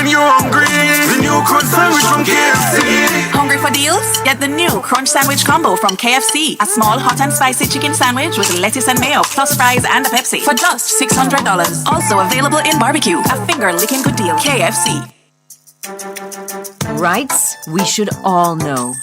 when you're hungry. The new crunch sandwich from KFC. Hungry for deals? Get the new Crunch Sandwich Combo from KFC. A small hot and spicy chicken sandwich with lettuce and mayo, plus fries and a Pepsi for just $600. Also available in barbecue. A finger-licking good deal. KFC. Rights we should all know.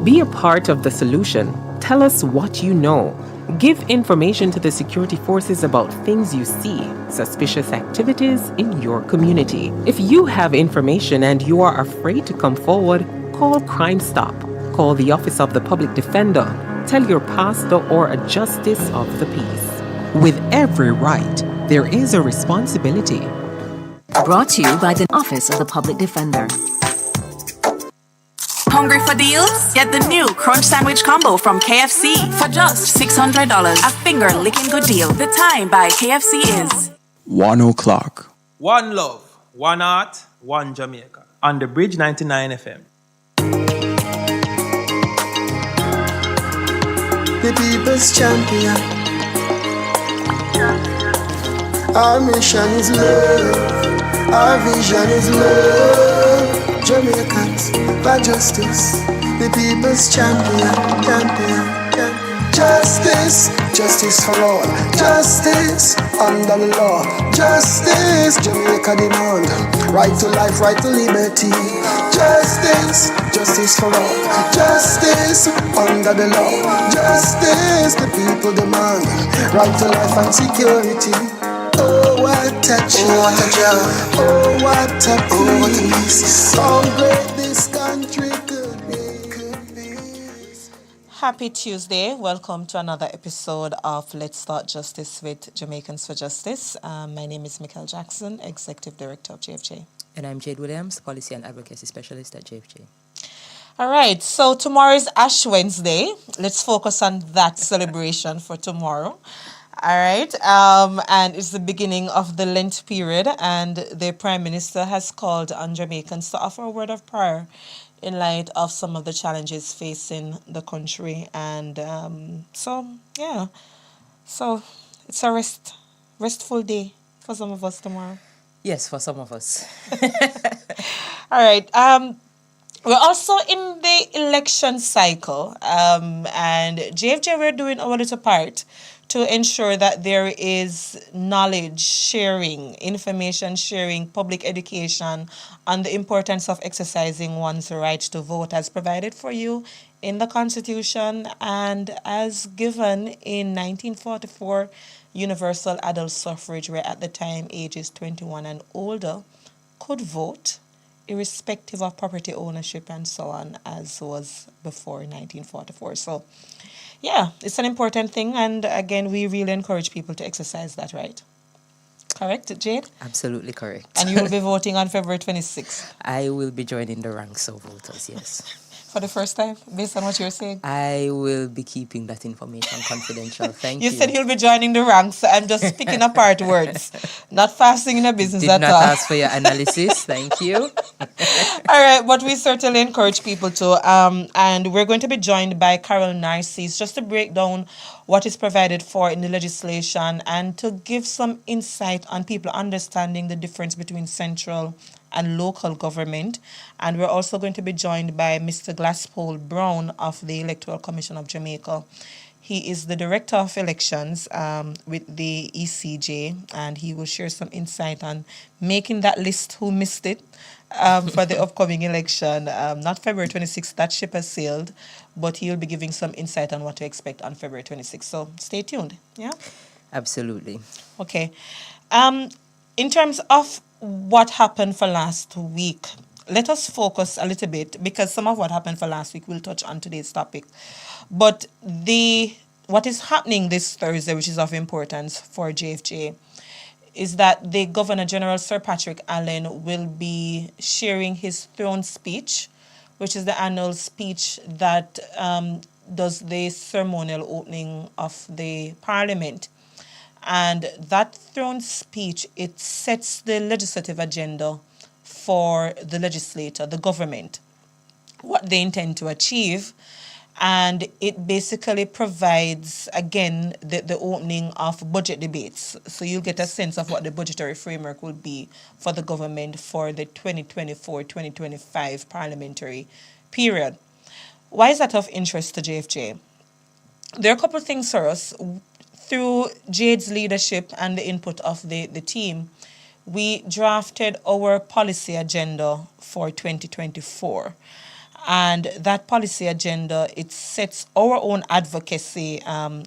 Be a part of the solution. Tell us what you know. Give information to the security forces about things you see, suspicious activities in your community. If you have information and you are afraid to come forward, call Crime Stop. Call the Office of the Public Defender. Tell your pastor or a justice of the peace. With every right, there is a responsibility. Brought to you by the Office of the Public Defender. Hungry for deals? Get the new Crunch Sandwich Combo from KFC for just $600. A finger-licking good deal. The time by KFC is 1 o'clock. One love, one art, one Jamaica. On the Bridge 99 FM. The people's champion. Our mission is love. Our vision is love. Jamaicans for justice. The people's champion. Justice, justice for all. Justice under the law. Justice, Jamaica demand. Right to life, right to liberty. Justice, justice for all. Justice under the law. Justice, the people demand. Right to life and security. Oh, what a joy. Oh, what a joy. Oh, what a peace. Oh, what a peace. How great this country could be. Happy Tuesday. Welcome to another episode of Let's Start Justice with Jamaicans for Justice. My name is Michael Jackson, Executive Director of JFJ. And I'm Jade Williams, Policy and Advocacy Specialist at JFJ. All right, so tomorrow is Ash Wednesday. Let's focus on that celebration for tomorrow. All right, and it's the beginning of the Lent period, and the Prime Minister has called on Jamaicans to offer a word of prayer in light of some of the challenges facing the country. And so it's a restful day for some of us tomorrow. Yes, for some of us. All right. We're also in the election cycle, and JFJ, we're doing our little part to ensure that there is knowledge sharing, information sharing, public education on the importance of exercising one's right to vote as provided for you in the Constitution and as given in 1944 universal adult suffrage, where at the time ages 21 and older could vote irrespective of property ownership and so on, as was before 1944. So yeah, it's an important thing, and again, we really encourage people to exercise that right. Correct, Jade? Absolutely correct. And you will be voting on February 26th? I will be joining the ranks of voters, yes. For the first time, based on what you're saying? I will be keeping that information confidential. Thank you. You said you'll be joining the ranks, so I'm just picking apart words. Not fasting in a business at all. Did not ask for your analysis. Thank you. All right, but we certainly encourage people to. And we're going to be joined by Carol Narcisse just to break down what is provided for in the legislation and to give some insight on people understanding the difference between central and local government. And we're also going to be joined by Mr. Glasspool Brown of the Electoral Commission of Jamaica. He is the Director of Elections with the ECJ, and he will share some insight on making that list who missed it for the upcoming election. Not February 26th, that ship has sailed, but he'll be giving some insight on what to expect on February 26th. So stay tuned, yeah? Absolutely. Okay. In terms of what happened for last week, let us focus a little bit, because some of what happened for last week we'll touch on today's topic. But what is happening this Thursday, which is of importance for JFJ, is that the Governor General Sir Patrick Allen will be sharing his throne speech, which is the annual speech that does the ceremonial opening of the Parliament. And that throne speech, it sets the legislative agenda for the legislator, the government, what they intend to achieve. And it basically provides, again, the opening of budget debates. So you'll get a sense of what the budgetary framework will be for the government for the 2024-2025 parliamentary period. Why is that of interest to JFJ? There are a couple of things for us. Through Jade's leadership and the input of the team, we drafted our policy agenda for 2024. And that policy agenda, it sets our own advocacy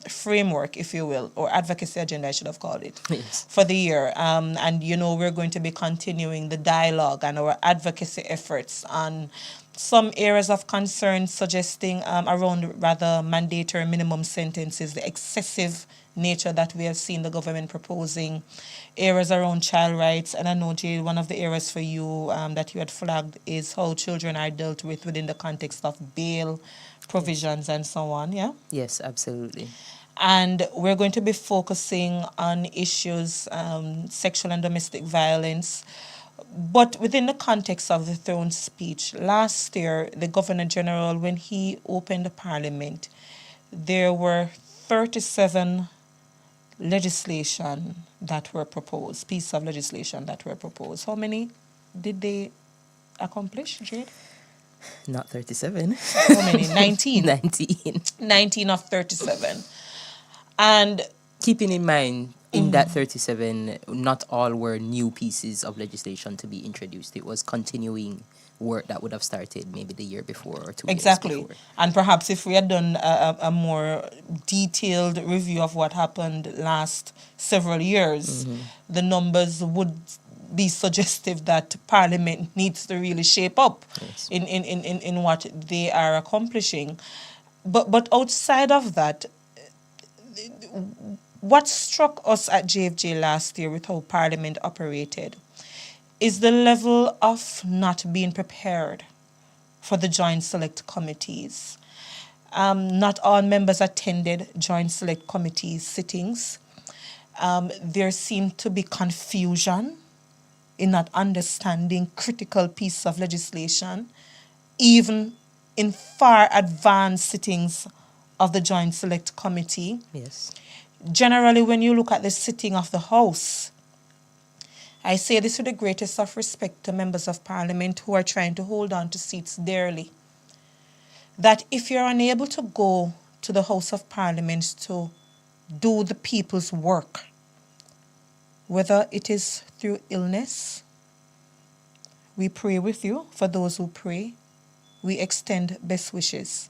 framework, if you will, or advocacy agenda, I should have called it, Yes. for the year. And, we're going to be continuing the dialogue and our advocacy efforts on some areas of concern, suggesting around rather mandatory minimum sentences, the excessive nature that we have seen the government proposing, areas around child rights. And I know, Jay, one of the areas for you that you had flagged is how children are dealt with within the context of bail provisions and so on, yeah? Yes, absolutely. And we're going to be focusing on issues, sexual and domestic violence. But within the context of the throne speech, last year, the Governor General, when he opened the Parliament, there were 37 legislation that were proposed, pieces of legislation that were proposed. How many did they accomplish, Jade? Not 37. How many? 19. 19. 19 of 37. And keeping in mind, in that 37, not all were new pieces of legislation to be introduced. It was continuing work that would have started maybe the year before or 2 years before. And perhaps if we had done a more detailed review of what happened last several years, the numbers would be suggestive that Parliament needs to really shape up in what they are accomplishing. But outside of that, what struck us at JFJ last year with how Parliament operated is the level of not being prepared for the Joint Select Committees. Not all members attended Joint Select Committee sittings. There seemed to be confusion in not understanding critical pieces of legislation, even in far advanced sittings of the Joint Select Committee. Yes. Generally, when you look at the sitting of the House, I say this with the greatest of respect to members of Parliament who are trying to hold on to seats dearly, that if you're unable to go to the House of Parliament to do the people's work, whether it is through illness, we pray with you. For those who pray, we extend best wishes.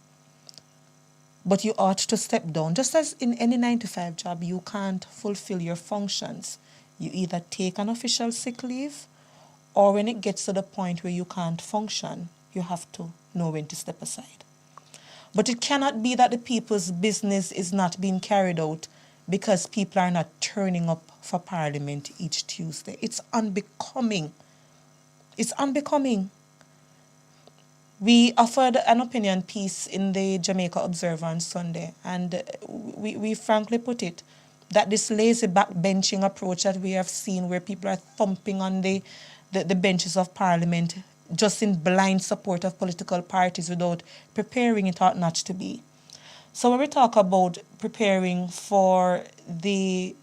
But you ought to step down. Just as in any 9-to-5 job, you can't fulfill your functions. You either take an official sick leave, or when it gets to the point where you can't function, you have to know when to step aside. But it cannot be that the people's business is not being carried out because people are not turning up for Parliament each Tuesday. It's unbecoming. It's unbecoming. We offered an opinion piece in the Jamaica Observer on Sunday, and we frankly put it that this lazy backbenching approach that we have seen, where people are thumping on the benches of Parliament just in blind support of political parties without preparing, it ought not to be. So when we talk about preparing for the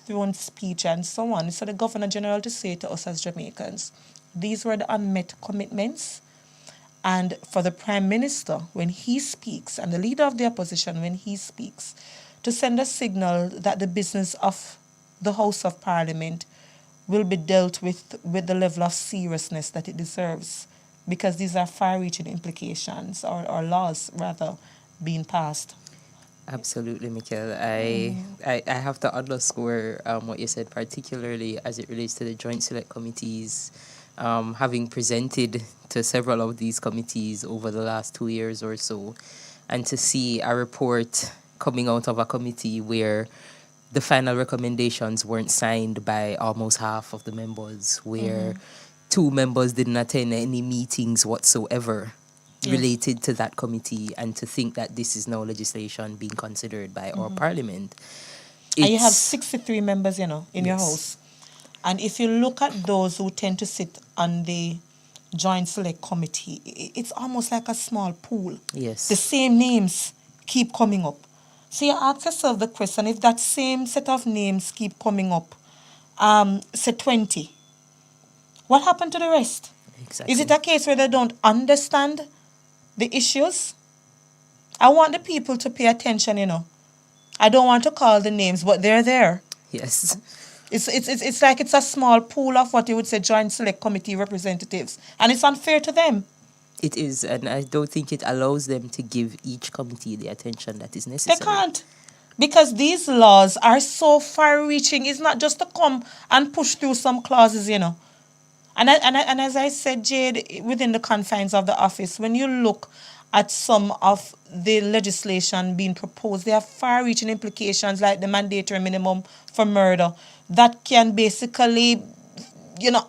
throne speech and so on, it's for the Governor General to say to us as Jamaicans, these were the unmet commitments. And for the Prime Minister, when he speaks, and the Leader of the Opposition, when he speaks, to send a signal that the business of the House of Parliament will be dealt with the level of seriousness that it deserves, because these are far-reaching implications, or laws, rather, being passed. Absolutely, Mikel. I have to underscore what you said, particularly as it relates to the Joint Select Committees. Having presented to several of these committees over the last 2 years or so, and to see a report coming out of a committee where the final recommendations weren't signed by almost half of the members, where 2 members didn't attend any meetings whatsoever related to that committee, and to think that this is now legislation being considered by our Parliament. And you have 63 members, in your House. And if you look at those who tend to sit on the Joint Select Committee, it's almost like a small pool. Yes. The same names keep coming up. So you ask yourself the question, if that same set of names keep coming up, say 20, what happened to the rest? Exactly. Is it a case where they don't understand the issues? I want the people to pay attention, I don't want to call the names, but they're there. Yes. It's like it's a small pool of what you would say Joint Select Committee representatives. And it's unfair to them. It is, and I don't think it allows them to give each committee the attention that is necessary. They can't. Because these laws are so far-reaching. It's not just to come and push through some clauses, And as I said, Jade, within the confines of the office, when you look at some of the legislation being proposed, there are far-reaching implications like the mandatory minimum for murder that can basically,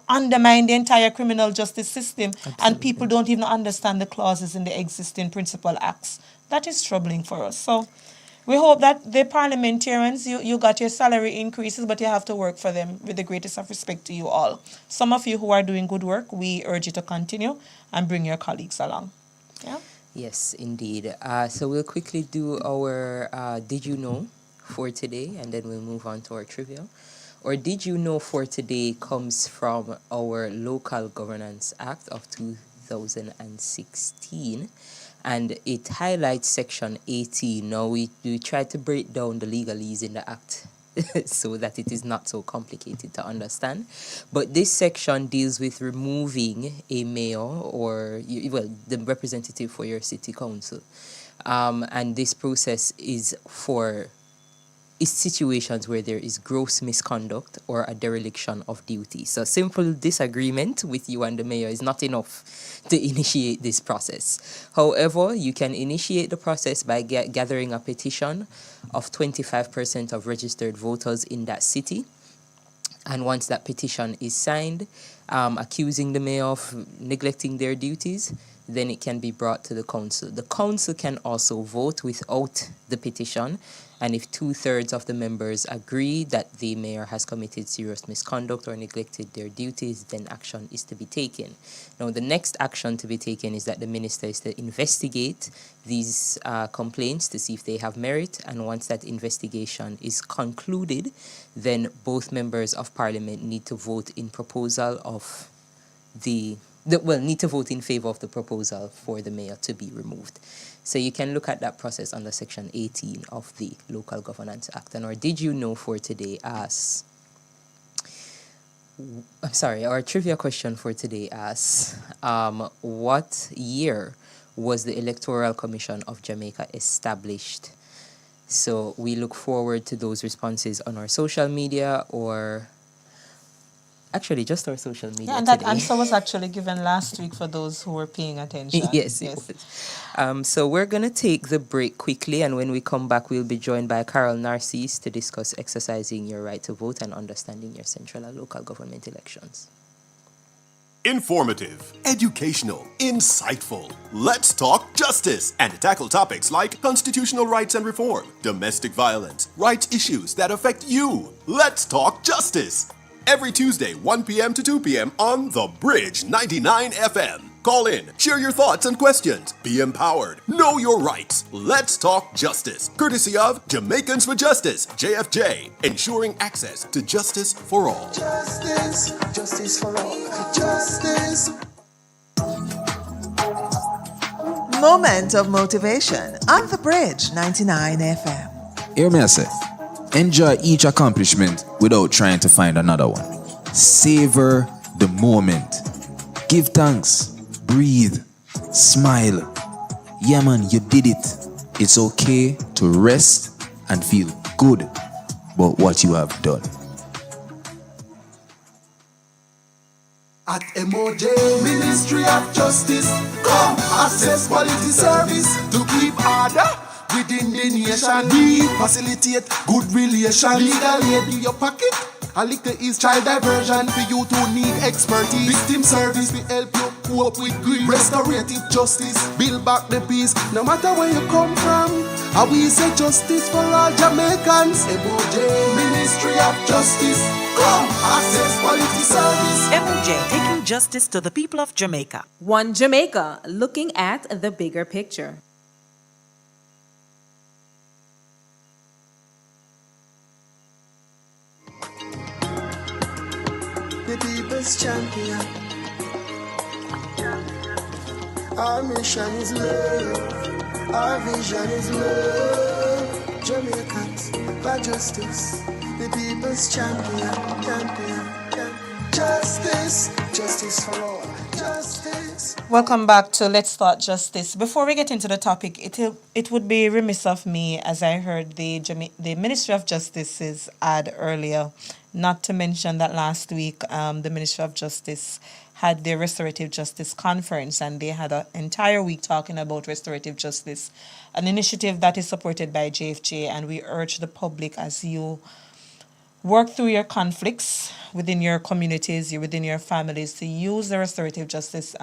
undermine the entire criminal justice system. Absolutely. And people don't even understand the clauses in the existing principal acts. That is troubling for us. So we hope that the parliamentarians, you got your salary increases, but you have to work for them with the greatest of respect to you all. Some of you who are doing good work, we urge you to continue and bring your colleagues along. Yeah. Yes, indeed. So we'll quickly do our Did You Know for today, and then we'll move on to our trivia. Or Did You Know for today comes from our Local Governance Act of 2016, and it highlights Section 18. Now, we try to break down the legalese in the Act so that it is not so complicated to understand. But this section deals with removing a mayor or, the representative for your city council. And this process is for situations where there is gross misconduct or a dereliction of duty. So simple disagreement with you and the mayor is not enough to initiate this process. However, you can initiate the process by gathering a petition of 25% of registered voters in that city. And once that petition is signed, accusing the mayor of neglecting their duties, then it can be brought to the council. The council can also vote without the petition, and if 2/3 of the members agree that the mayor has committed serious misconduct or neglected their duties, then action is to be taken. Now, the next action to be taken is that the minister is to investigate these complaints to see if they have merit, and once that investigation is concluded, then both members of parliament need to vote in proposal of need to vote in favor of the proposal for the mayor to be removed. So you can look at that process under Section 18 of the Local Governance Act. And our Did You Know for today asks, our trivia question for today asks, what year was the Electoral Commission of Jamaica established? So we look forward to those responses on our social media or actually just our social media. Yeah, and that answer was actually given last week for those who were paying attention. Yes. So we're going to take the break quickly, and when we come back, we'll be joined by Carol Narcisse to discuss exercising your right to vote and understanding your central and local government elections. Informative, educational, insightful. Let's talk justice and tackle topics like constitutional rights and reform, domestic violence, rights issues that affect you. Let's talk justice. Every Tuesday, 1 p.m. to 2 p.m. on The Bridge 99 FM. Call in, share your thoughts and questions, be empowered, know your rights. Let's talk justice. Courtesy of Jamaicans for Justice, JFJ, ensuring access to justice for all. Justice, justice for all. Justice. Moment of motivation on The Bridge 99 FM. Hear me, I say. Enjoy each accomplishment without trying to find another one. Savor the moment. Give thanks. Breathe. Smile. Yeah, man, you did it. It's okay to rest and feel good about what you have done. At MOJ, Ministry of Justice, come access quality service to keep order within the nation. We facilitate good relation. Legal aid in your pocket. A little is child diversion for you to need expertise. Victim service, we help you cope with grief. Restorative justice, build back the peace. No matter where you come from, and we say justice for all Jamaicans. MOJ, Ministry of Justice. Come, access quality service. LTJ, taking justice to the people of Jamaica. One Jamaica, looking at the bigger picture. The people's champion. Our mission is love. Our vision is love. Jamaicans for justice. The people's champion. Justice. Justice for all. Justice. Welcome back to Let's Talk Justice. Before we get into the topic, it would be remiss of me, as I heard the Ministry of Justice's ad earlier, not to mention that last week the Ministry of Justice had their Restorative Justice Conference, and they had an entire week talking about restorative justice, an initiative that is supported by JFJ, and we urge the public, as you work through your conflicts within your communities, within your families, to use the restorative justice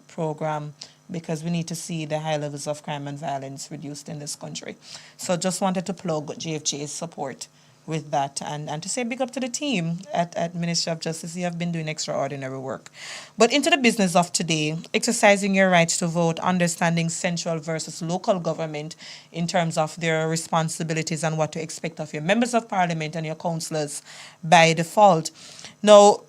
program, because we need to see the high levels of crime and violence reduced in this country. So just wanted to plug JFJ's support with that, and to say big up to the team at Ministry of Justice. You have been doing extraordinary work. But into the business of today, exercising your right to vote, understanding central versus local government in terms of their responsibilities and what to expect of your members of parliament and your councillors by default. Now,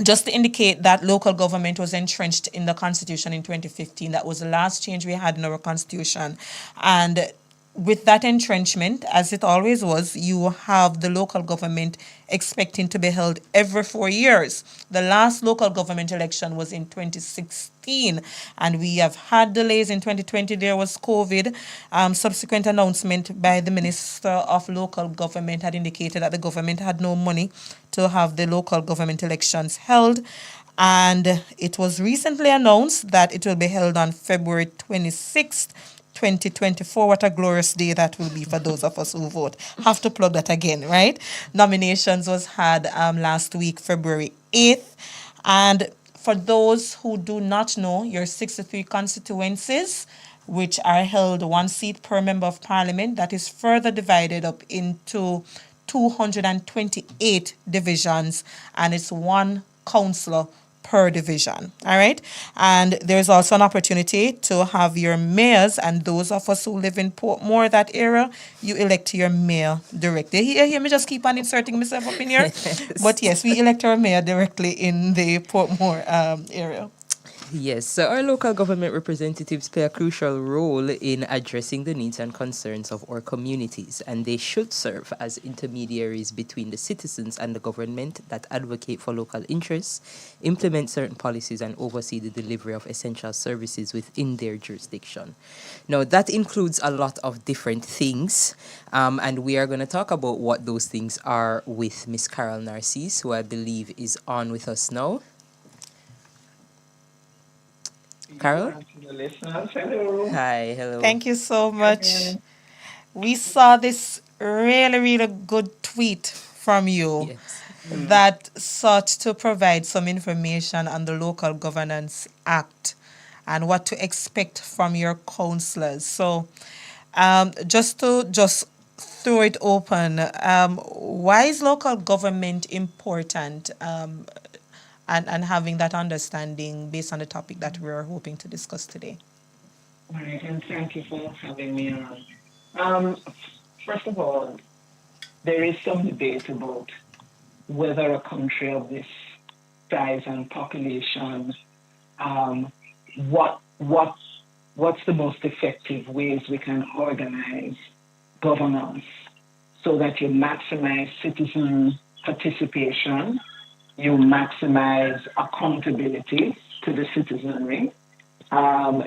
just to indicate that local government was entrenched in the Constitution in 2015. That was the last change we had in our Constitution. And with that entrenchment, as it always was, you have the local government expecting to be held every 4 years. The last local government election was in 2016, and we have had delays in 2020. There was COVID. Subsequent announcement by the Minister of Local Government had indicated that the government had no money to have the local government elections held. And it was recently announced that it will be held on February 26th, 2024. What a glorious day that will be for those of us who vote. Have to plug that again, right? Nominations was had last week, February 8th. And for those who do not know, your 63 constituencies, which are held one seat per member of parliament, that is further divided up into 228 divisions, and it's one councillor per division. All right. And there's also an opportunity to have your mayors, and those of us who live in Portmore, that area, you elect your mayor directly. Hear me just keep on inserting myself up in here. Yes. But yes, we elect our mayor directly in the Portmore area. Yes, so our local government representatives play a crucial role in addressing the needs and concerns of our communities, and they should serve as intermediaries between the citizens and the government that advocate for local interests, implement certain policies, and oversee the delivery of essential services within their jurisdiction. Now, that includes a lot of different things, and we are going to talk about what those things are with Miss Carol Narcisse, who I believe is on with us now. Carol? Hello. Hi, hello. Thank you so much. We saw this really, really good tweet from you that sought to provide some information on the Local Governance Act and what to expect from your councillors. So just throw it open, why is local government important? And having that understanding based on the topic that we're hoping to discuss today. All right, and thank you for having me on. First of all, there is some debate about whether a country of this size and population, what's the most effective ways we can organize governance so that you maximize citizen participation, you maximize accountability to the citizenry,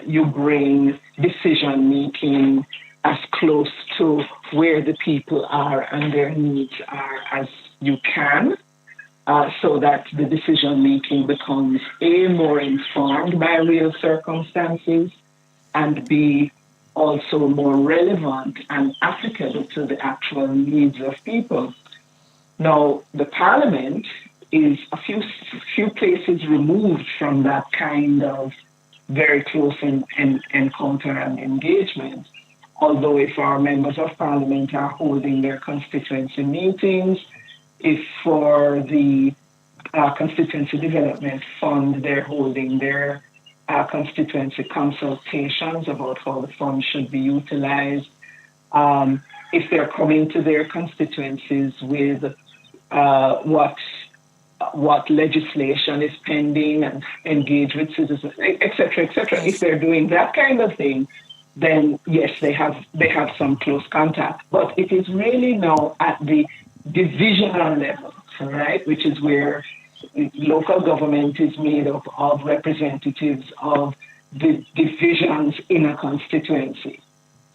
you bring decision-making as close to where the people are and their needs are as you can, so that the decision-making becomes A, more informed by real circumstances, and B, also more relevant and applicable to the actual needs of people. Now, the Parliament is a few places removed from that kind of very close encounter and engagement. Although if our members of Parliament are holding their constituency meetings, if for the constituency development fund, they're holding their constituency consultations about how the fund should be utilized. If they're coming to their constituencies with what legislation is pending and engage with citizens, etc., etc. If they're doing that kind of thing, then yes, they have some close contact. But it is really now at the divisional level, right, which is where local government is made up of representatives of the divisions in a constituency.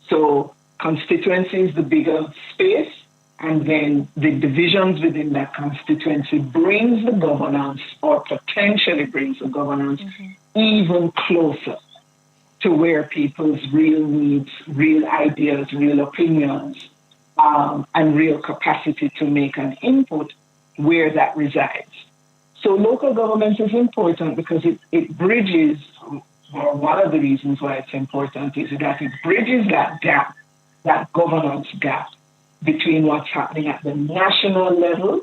So constituency is the bigger space, and then the divisions within that constituency brings the governance, or potentially brings the governance, even closer to where people's real needs, real ideas, real opinions, and real capacity to make an input, where that resides. So local government is important because it bridges, or one of the reasons why it's important is that it bridges that gap, that governance gap, between what's happening at the national level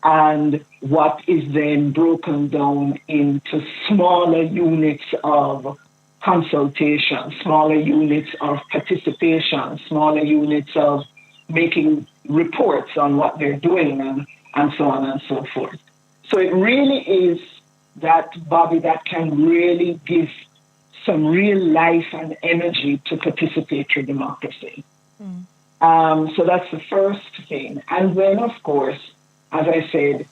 and what is then broken down into smaller units of consultation, smaller units of participation, smaller units of making reports on what they're doing, and so on and so forth. So it really is that body that can really give some real life and energy to participatory democracy. So that's the first thing. And then, of course, as I said,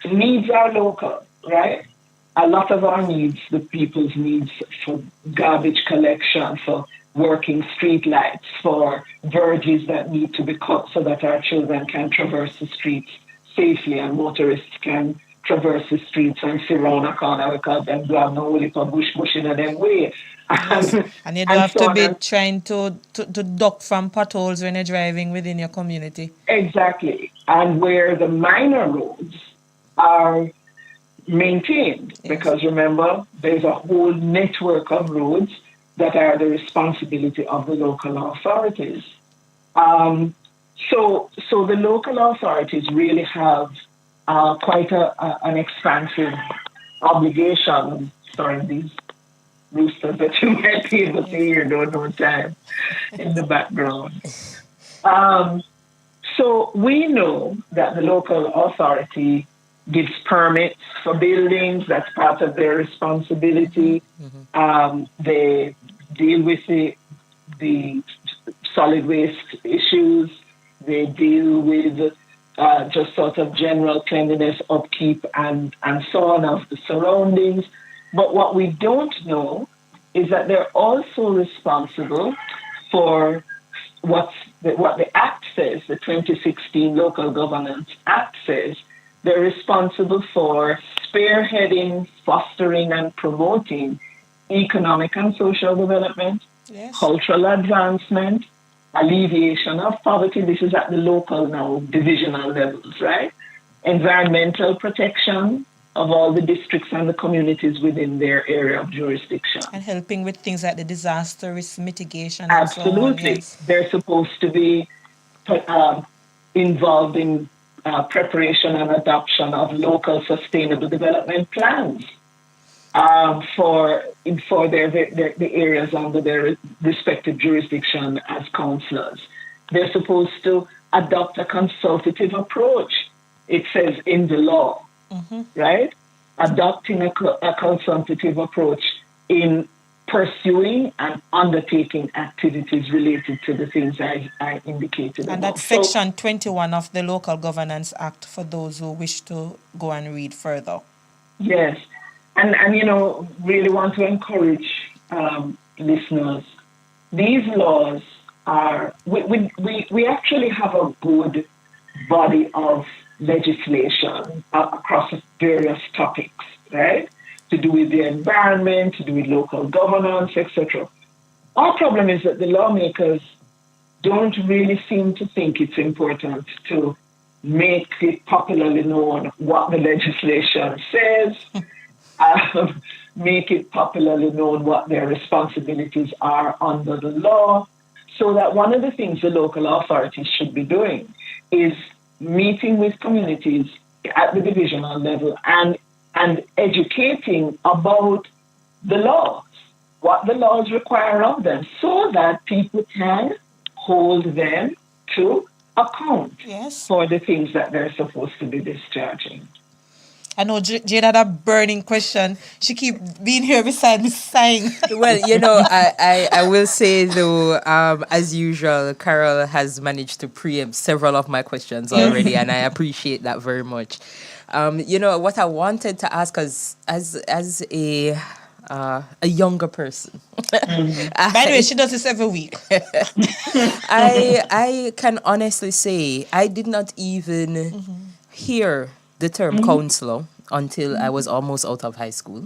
needs are local, right? A lot of our needs, the people's needs for garbage collection, for working street lights, for verges that need to be cut so that our children can traverse the streets safely and motorists can traverse the streets and sit around a corner because them do have no only for bush in them way. And you don't have to be trying to duck from potholes when you're driving within your community. Exactly. And where the minor roads are maintained, because remember, there's a whole network of roads that are the responsibility of the local authorities. So the local authorities really have quite an expansive obligation. Sorry, these roosters that you might be able to hear no time in the background. So we know that the local authority gives permits for buildings. That's part of their responsibility. They deal with the solid waste issues. They deal with just sort of general cleanliness, upkeep, and so on of the surroundings. But what we don't know is that they're also responsible for what the Act says, the 2016 Local Governance Act says. They're responsible for spearheading, fostering, and promoting economic and social development, cultural advancement, alleviation of poverty. This is at the local now, divisional levels, right? Environmental protection of all the districts and the communities within their area of jurisdiction. And helping with things like the disaster risk mitigation. Absolutely. And so on, yes. They're supposed to be involved in preparation and adoption of local sustainable development plans for the areas under their respective jurisdiction as councillors. They're supposed to adopt a consultative approach. It says in the law, right? Adopting a consultative approach in pursuing and undertaking activities related to the things I indicated. And that's Section 21 of the Local Governance Act for those who wish to go and read further. Yes. And really want to encourage listeners. These laws are, we actually have a good body of legislation across various topics, right? To do with the environment, to do with local governance, etc. Our problem is that the lawmakers don't really seem to think it's important to make it popularly known what the legislation says, make it popularly known what their responsibilities are under the law, so that one of the things the local authorities should be doing is meeting with communities at the divisional level and educating about the laws, what the laws require of them, so that people can hold them to account for the things that they're supposed to be discharging. I know Jade had a burning question. She keep being here beside me sighing. Well, I will say though, as usual, Carol has managed to preempt several of my questions already, and I appreciate that very much. What I wanted to ask, as a younger person. By the way, she does this every week. I can honestly say I did not even hear the term counselor until I was almost out of high school.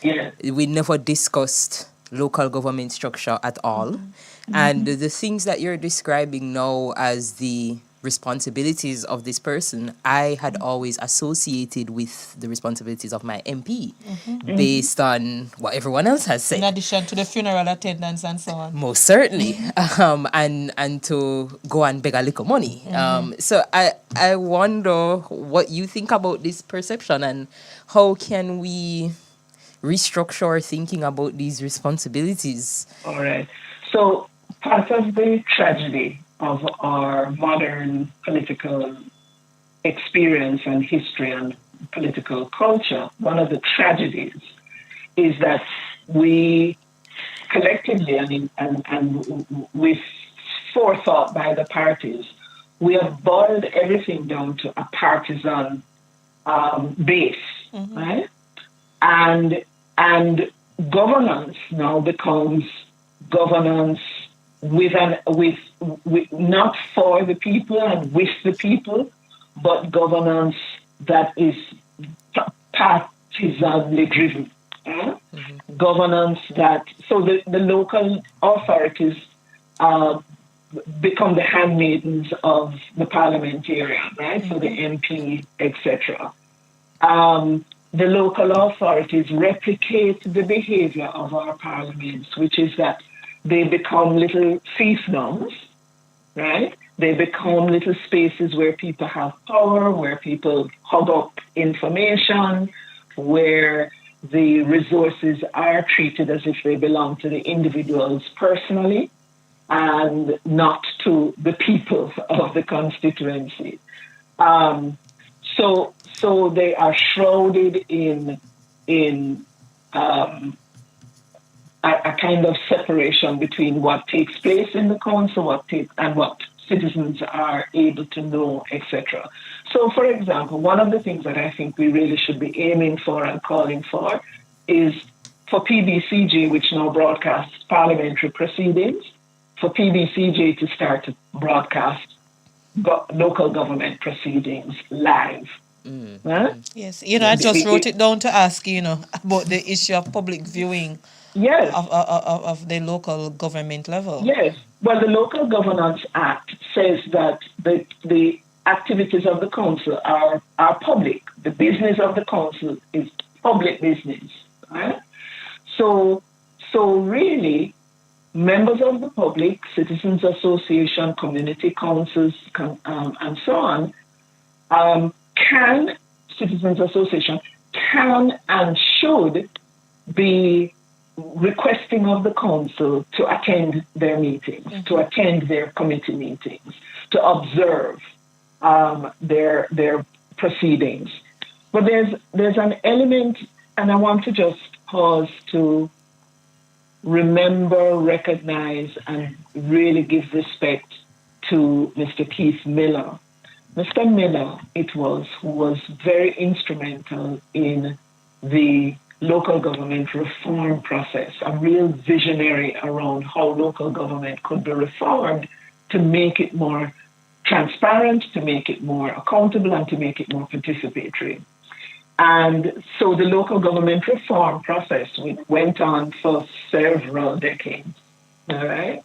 Yeah. We never discussed local government structure at all. And the things that you're describing now as the responsibilities of this person, I had always associated with the responsibilities of my MP based on what everyone else has said. In addition to the funeral attendance and so on. Most certainly. And to go and beg a little money. So I wonder what you think about this perception and how can we restructure our thinking about these responsibilities? All right. So part of the tragedy of our modern political experience and history and political culture, one of the tragedies is that we collectively and with forethought by the parties, we have boiled everything down to a partisan base, right? And governance now becomes governance with not for the people and with the people, but governance that is partisanly driven. Governance that, so the local authorities become the handmaidens of the parliamentarian, right? So the MP, etc. The local authorities replicate the behavior of our parliaments, which is that they become little fiefdoms, right? They become little spaces where people have power, where people hog up information, where the resources are treated as if they belong to the individuals personally and not to the people of the constituency. So they are shrouded in a kind of separation between what takes place in the council, and what citizens are able to know, etc. So, for example, one of the things that I think we really should be aiming for and calling for is for PBCJ, which now broadcasts parliamentary proceedings, for PBCJ to start to broadcast local government proceedings live. Huh? Yes, I just wrote it down to ask, about the issue of public viewing. Yes. Of the local government level. Yes. Well, the Local Governance Act says that the activities of the council are public. The business of the council is public business. Right? So really, members of the public, citizens association, community councils, and so on, citizens association can and should be requesting of the council to attend their meetings, to attend their committee meetings, to observe their proceedings. But there's an element, and I want to just pause to remember, recognize, and really give respect to Mr. Keith Miller. Mr. Miller, who was very instrumental in the local government reform process, a real visionary around how local government could be reformed to make it more transparent, to make it more accountable, and to make it more participatory. And so the local government reform process went on for several decades, all right?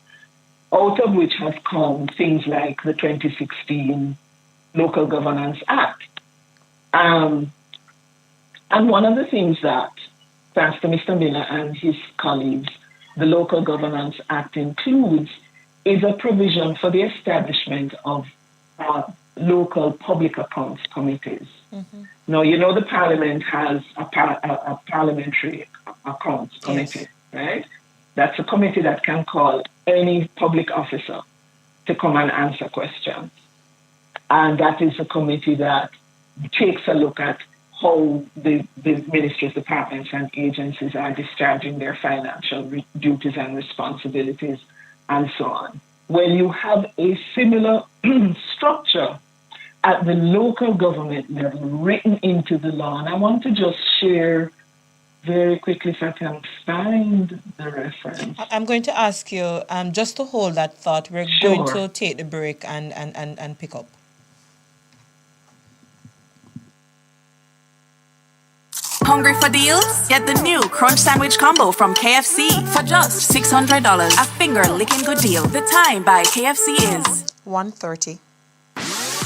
Out of which has come things like the 2016 Local Governance Act. And one of the things that, thanks to Mr. Miller and his colleagues, the Local Governance Act includes is a provision for the establishment of local public accounts committees. Now, the Parliament has a parliamentary accounts committee, right? That's a committee that can call any public officer to come and answer questions. And that is a committee that takes a look at how the ministries, departments, and agencies are discharging their financial duties and responsibilities, and so on. Well, you have a similar structure at the local government level written into the law. And I want to just share very quickly, if I can find the reference. I'm going to ask you just to hold that thought. We're going to take the break and pick up. Hungry for deals? Get the new Crunch Sandwich Combo from KFC for just $600. A finger-licking good deal. The time by KFC is 1:30.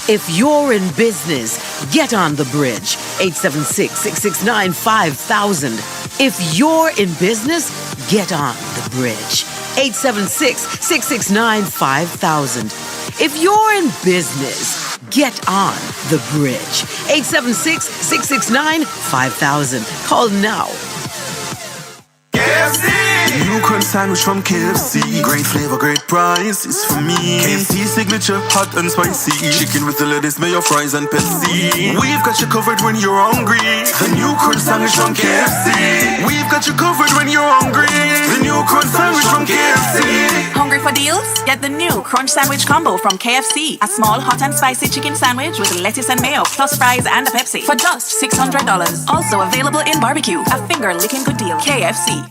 If you're in business, get on the bridge. 876-669-5000. If you're in business, get on the bridge. 876-669-5000. If you're in business, get on the bridge. 876-669-5000. Call now. KFC! New crunch sandwich from KFC. Great flavor, great price, it's for me. KFC signature, hot and spicy. Chicken with the lettuce, mayo, fries, and Pepsi. We've got you covered when you're hungry. The new crunch sandwich from KFC. We've got you covered when you're hungry. The new crunch sandwich from KFC. Hungry for deals? Get the new Crunch Sandwich Combo from KFC. A small hot and spicy chicken sandwich with lettuce and mayo, plus fries and a Pepsi for just $600. Also available in barbecue. A finger-licking good deal. KFC.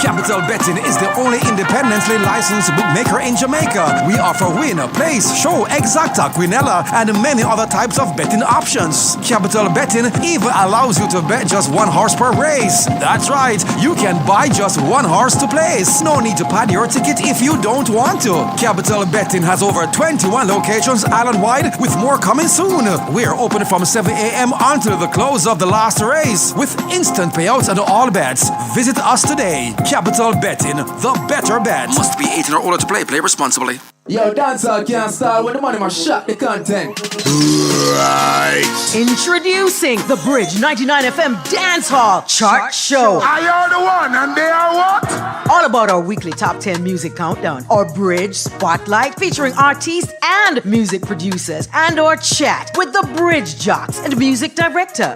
Capital Betting is the only independently licensed bookmaker in Jamaica. We offer win, place, show, exacta, quinella, and many other types of betting options. Capital Betting even allows you to bet just one horse per race. That's right, you can buy just one horse to place. No need to pad your ticket if you don't want to. Capital Betting has over 21 locations island-wide, with more coming soon. We're open from 7 a.m. until the close of the last race, with instant payouts on all bets. Visit us today. Capital Betting, the better bet. Must be 18 or older to play. Play responsibly. Yo, dancehall can't start when the money must shut the content. Right. Introducing the Bridge 99 FM Dance Hall Chart Show. I are the one and they are what? All about our weekly top 10 music countdown, our Bridge Spotlight featuring artists and music producers, and our chat with the Bridge Jocks and music director.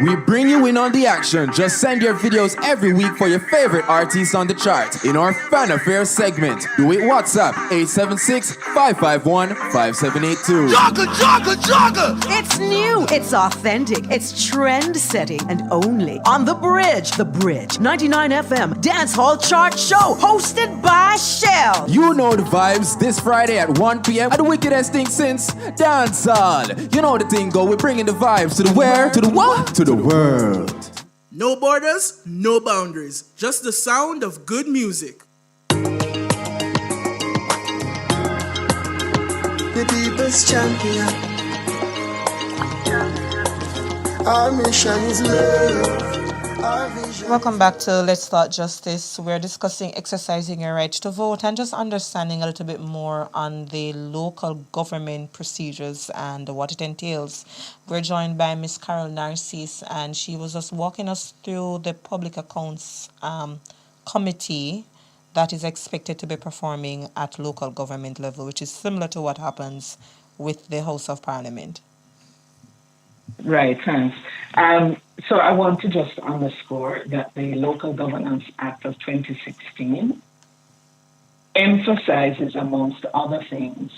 We bring you in on the action. Just send your videos every week for your favorite artists on the chart in our Fan Affair segment. Do it WhatsApp 876-551-5782. Jogger! It's new, it's authentic, it's trend-setting, and only on The Bridge 99 FM Dance Hall Chart Show, hosted by Shell. You know the vibes this Friday at 1 p.m. at the wickedest thing since dancehall. You know the thing go, we're bringing the vibes to the where, to the what, to the world. No borders, no boundaries, just the sound of good music. The people's champion. Our mission is love. Our vision. Welcome back to Let's Talk Justice. We're discussing exercising your right to vote and just understanding a little bit more on the local government procedures and what it entails. We're joined by Miss Carol Narcisse, and she was just walking us through the public accounts committee that is expected to be performing at local government level, which is similar to what happens with the House of Parliament. Right, thanks. So I want to just underscore that the Local Governance Act of 2016 emphasizes, amongst other things,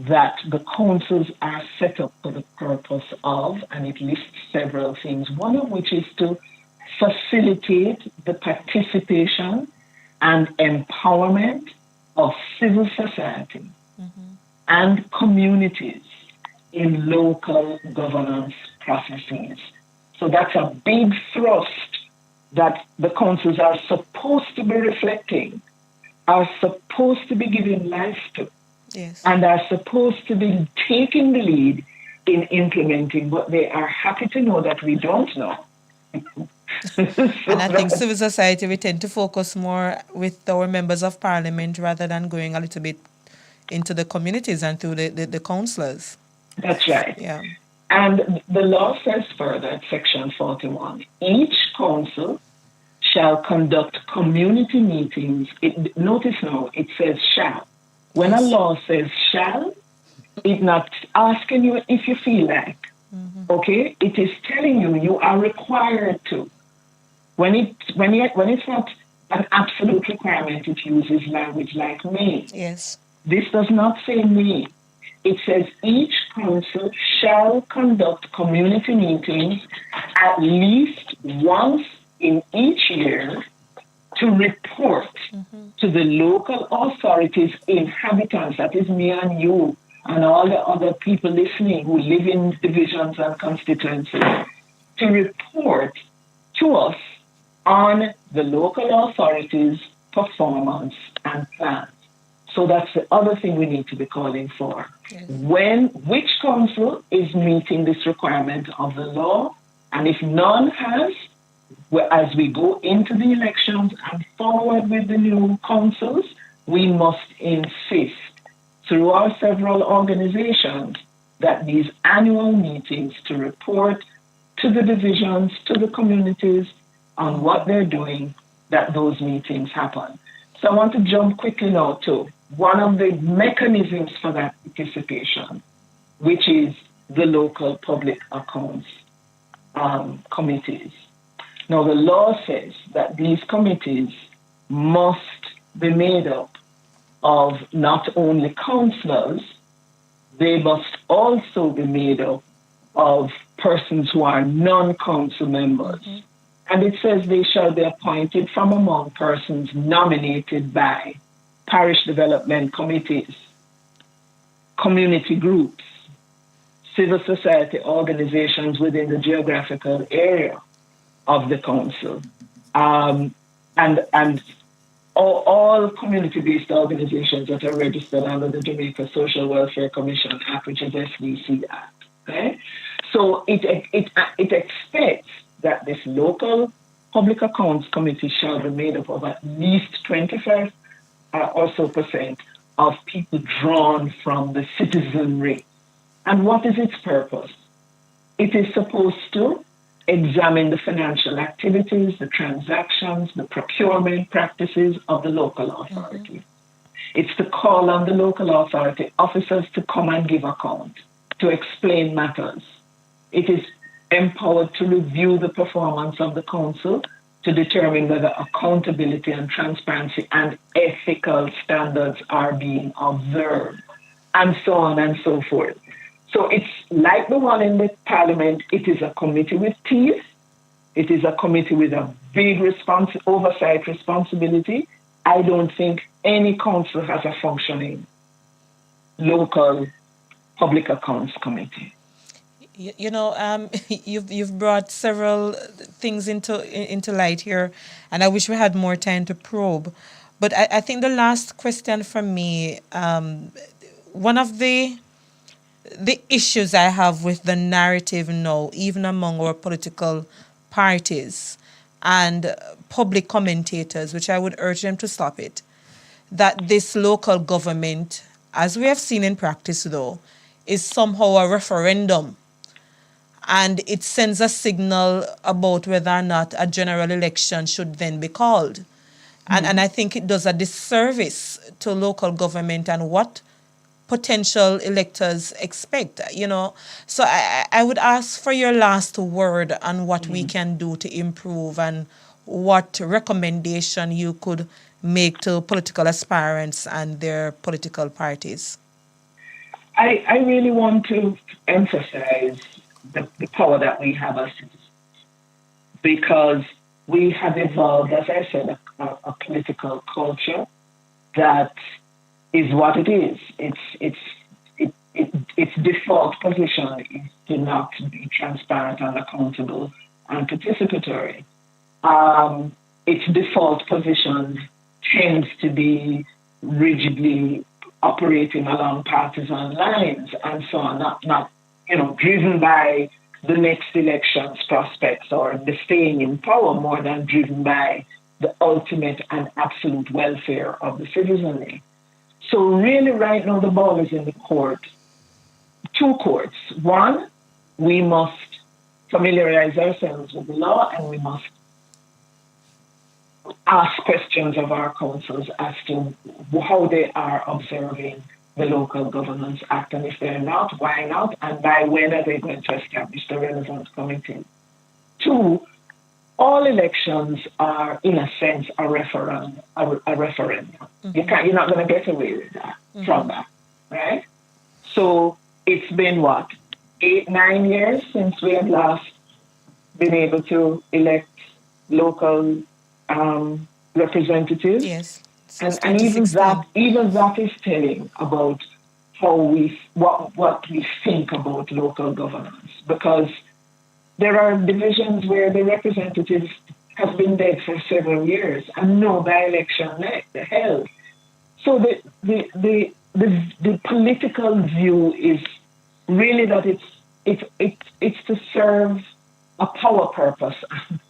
that the councils are set up for the purpose of, and it lists several things, one of which is to facilitate the participation and empowerment of civil society and communities in local governance processes. So that's a big thrust that the councils are supposed to be reflecting, are supposed to be giving life to, and are supposed to be taking the lead in implementing, but they are happy to know that we don't know. And I think civil society, we tend to focus more with our members of parliament rather than going a little bit into the communities and through the councillors. That's right. Yeah. And the law says further at Section 41, each council shall conduct community meetings. Notice now, it says shall. When a law says shall, it's not asking you if you feel like. Okay? It is telling you you are required to. When it's not an absolute requirement, it uses language like may. Yes. This does not say may. It says each council shall conduct community meetings at least once in each year to report to the local authorities, inhabitants, that is me and you, and all the other people listening who live in divisions and constituencies, to report to us on the local authorities' performance and plans. So that's the other thing we need to be calling for. Yes. Which council is meeting this requirement of the law, and if none has, as we go into the elections and forward with the new councils, we must insist through our several organizations that these annual meetings to report to the divisions, to the communities on what they're doing, that those meetings happen. So I want to jump quickly now to one of the mechanisms for that participation, which is the local public accounts committees. Now, the law says that these committees must be made up of not only councillors, they must also be made up of persons who are non-council members. And it says they shall be appointed from among persons nominated by parish development committees, community groups, civil society organizations within the geographical area of the council, and all community-based organizations that are registered under the Jamaica Social Welfare Commission Act, which is SDC Act. Okay, so it expects that this local public accounts committee shall be made up of at least 25 or so percent of people drawn from the citizenry. And what is its purpose? It is supposed to examine the financial activities, the transactions, the procurement practices of the local authority. It's to call on the local authority officers to come and give account, to explain matters. It is empowered to review the performance of the council, to determine whether accountability and transparency and ethical standards are being observed, and so on and so forth. So it's like the one in the parliament. It is a committee with teeth. It is a committee with a big oversight responsibility. I don't think any council has a functioning local public accounts committee. You know, you've brought several things into light here, and I wish we had more time to probe. But I think the last question from me, one of the issues I have with the narrative now, even among our political parties and public commentators, which I would urge them to stop it, that this local government, as we have seen in practice though, is somehow a referendum. And it sends a signal about whether or not a general election should then be called. And I think it does a disservice to local government and what potential electors expect, you know. So I would ask for your last word on what we can do to improve and what recommendation you could make to political aspirants and their political parties. I really want to emphasize the power that we have as citizens, because we have evolved, as I said, a political culture that is what it is. Its default position is to not be transparent and accountable and participatory. Its default position tends to be rigidly operating along partisan lines and so on, not driven by the next election's prospects or the staying in power more than driven by the ultimate and absolute welfare of the citizenry. So really right now the ball is in the court two courts. One, we must familiarize ourselves with the law, and we must ask questions of our councils as to how they are observing the Local Governance Act, and if they're not, why not, and by when are they going to establish the relevant committee. Two, all elections are, in a sense, a referendum. You're not going to get away with that from that, right? So it's been what, 8-9 years since we have last been able to elect local representatives. Yes. And even that is telling about how what we think about local governance, because there are divisions where the representatives have been dead for several years and no by-election held. So the political view is really that it's to serve a power purpose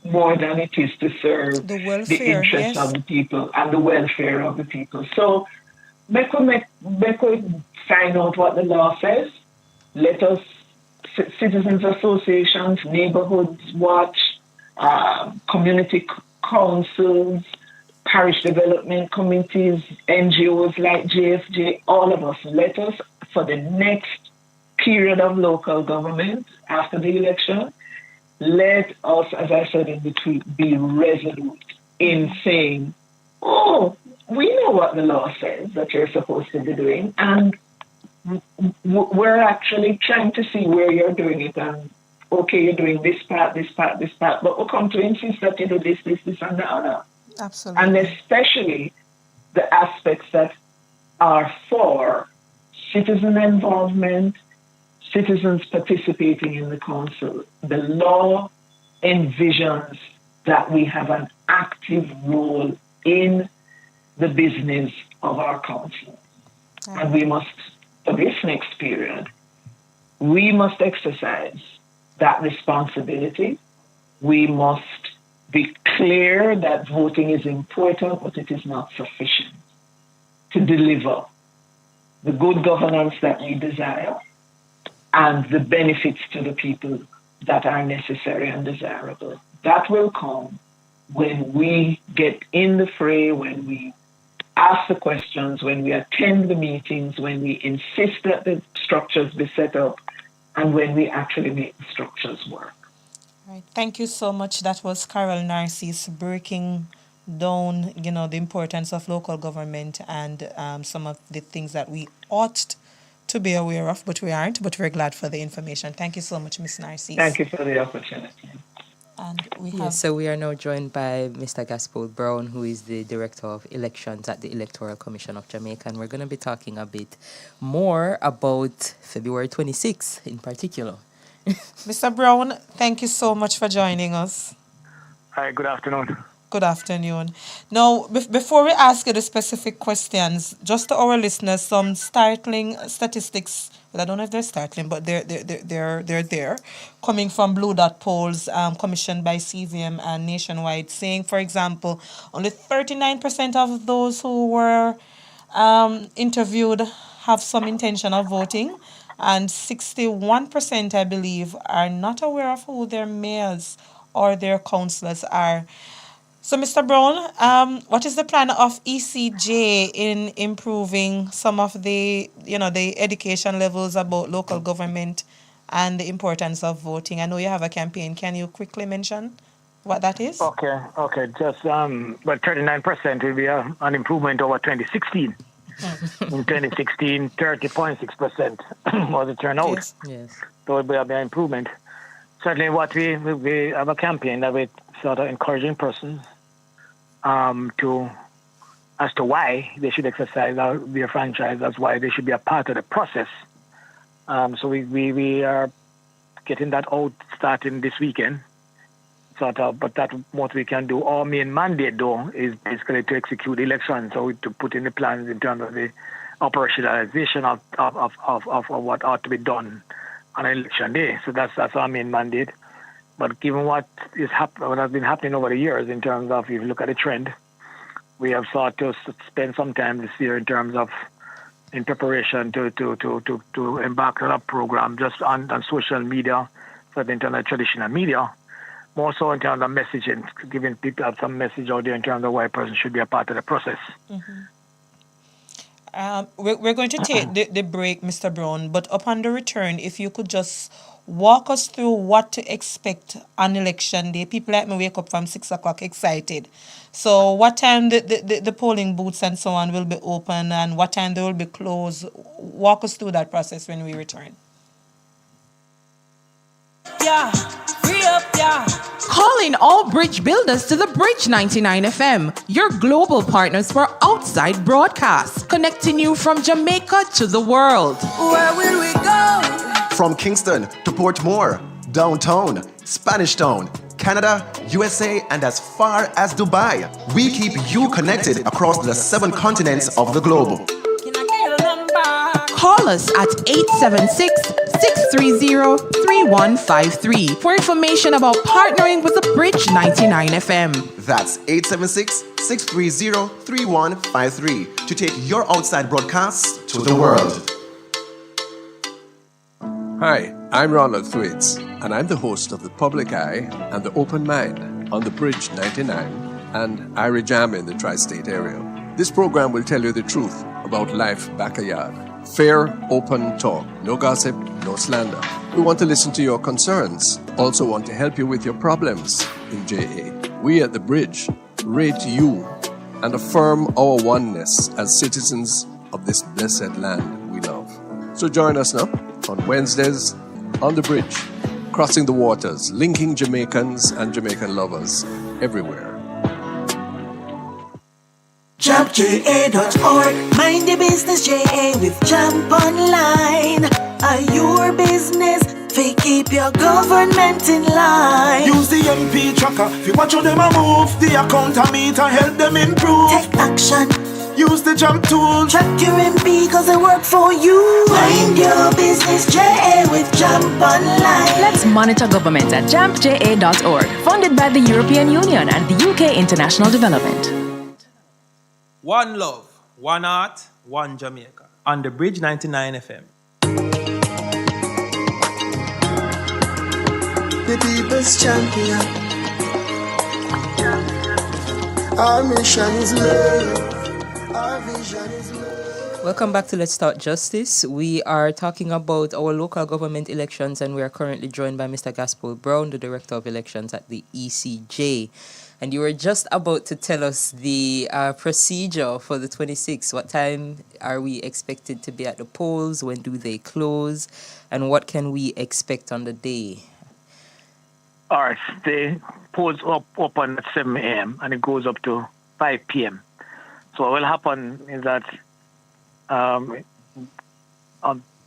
more than it is to serve the welfare, the interests of the people and the welfare of the people. So we find out what the law says. Let us, citizens associations, neighborhoods watch, community councils, parish development committees, NGOs like JFJ, all of us, let us, for the next period of local government after the election, let us, as I said in the tweet, be resolute in saying, oh, we know what the law says that you're supposed to be doing, and we're actually trying to see where you're doing it, and okay, you're doing this part, but we'll come to insist that you do this, and the other. Absolutely. And especially the aspects that are for citizen involvement, citizens participating in the council. The law envisions that we have an active role in the business of our council. And we must, for this next period, we must exercise that responsibility. We must be clear that voting is important, but it is not sufficient to deliver the good governance that we desire and the benefits to the people that are necessary and desirable. That will come when we get in the fray, when we ask the questions, when we attend the meetings, when we insist that the structures be set up, and when we actually make the structures work. Right. Thank you so much. That was Carol Narcisse breaking down, the importance of local government and some of the things that we ought to be aware of, but we aren't. But we're glad for the information. Thank you so much, Ms. Narcisse. Thank you for the opportunity. And we have... Yes, so we are now joined by Mr. Gaspard Brown, who is the Director of Elections at the Electoral Commission of Jamaica. And we're going to be talking a bit more about February 26th in particular. Mr. Brown, thank you so much for joining us. Hi, good afternoon. Good afternoon. Now, before we ask you the specific questions, just to our listeners, some startling statistics. Well, I don't know if they're startling, but they're there, coming from Blue Dot polls commissioned by CVM and Nationwide, saying, for example, only 39% of those who were interviewed have some intention of voting, and 61%, I believe, are not aware of who their mayors or their councillors are. So, Mr. Brown, what is the plan of ECJ in improving some of the, the education levels about local government and the importance of voting? I know you have a campaign. Can you quickly mention what that is? Okay. Just, but 39% will be an improvement over 2016. In 2016, 30.6% was the turnout. Yes. So it will be an improvement. Certainly, what we have a campaign that we sort of encouraging persons as to why they should exercise their franchise, that's why they should be a part of the process. So we are getting that out starting this weekend. But that what we can do. Our main mandate, though, is basically to execute the election. So to put in the plans in terms of the operationalization of what ought to be done on election day. So that's our main mandate. But given what has been happening over the years in terms of, if you look at the trend, we have sought to spend some time this year in terms of in preparation to embark on a program just on social media for the internet traditional media, more so in terms of messaging, giving people some message out there in terms of why a person should be a part of the process. We're going to take the break, Mr. Brown, but upon the return, if you could just walk us through what to expect on election day. People like me wake up from 6 o'clock excited. So what time the polling booths and so on will be open and what time they will be closed? Walk us through that process when we return. Yeah, free up, yeah. Calling all bridge builders to the Bridge 99 FM, your global partners for outside broadcasts, connecting you from Jamaica to the world. Where will we go? From Kingston to Portmore, downtown, Spanish Town, Canada, USA, and as far as Dubai, we keep you connected across the 7 continents of the globe. Call us at 876-630-3153 for information about partnering with the Bridge 99 FM. That's 876-630-3153 to take your outside broadcasts to the world. Hi, I'm Ronald Thwaites, and I'm the host of The Public Eye and The Open Mind on the Bridge 99 and Irie Jam in the tri-state area. This program will tell you the truth about life backyard. Fair, open talk. No gossip, no slander. We want to listen to your concerns. Also want to help you with your problems in JA. We at The Bridge rate you and affirm our oneness as citizens of this blessed land we love. So join us now on Wednesdays on The Bridge, crossing the waters, linking Jamaicans and Jamaican lovers everywhere. JampJA.org. Mind the business JA with Jump Online. Are your business? Fi keep your government in line. Use the MP tracker. Fi watch how them a move. The account a meter help them improve. Take action. Use the Jump tool. Track your MP cause they work for you. Mind your business JA with Jump Online. Let's monitor government at JampJA.org. Funded by the European Union and the UK International Development. One love, one heart, one Jamaica. On the Bridge 99 FM. The people's champion. Our mission is love. Our vision is love. Welcome back to Let's Talk Justice. We are talking about our local government elections, and we are currently joined by Mr. Gaspol Brown, the Director of Elections at the ECJ. And you were just about to tell us the procedure for the 26th. What time are we expected to be at the polls? When do they close? And what can we expect on the day? All right, the polls open at 7 a.m. and it goes up to 5 p.m. So what will happen is that on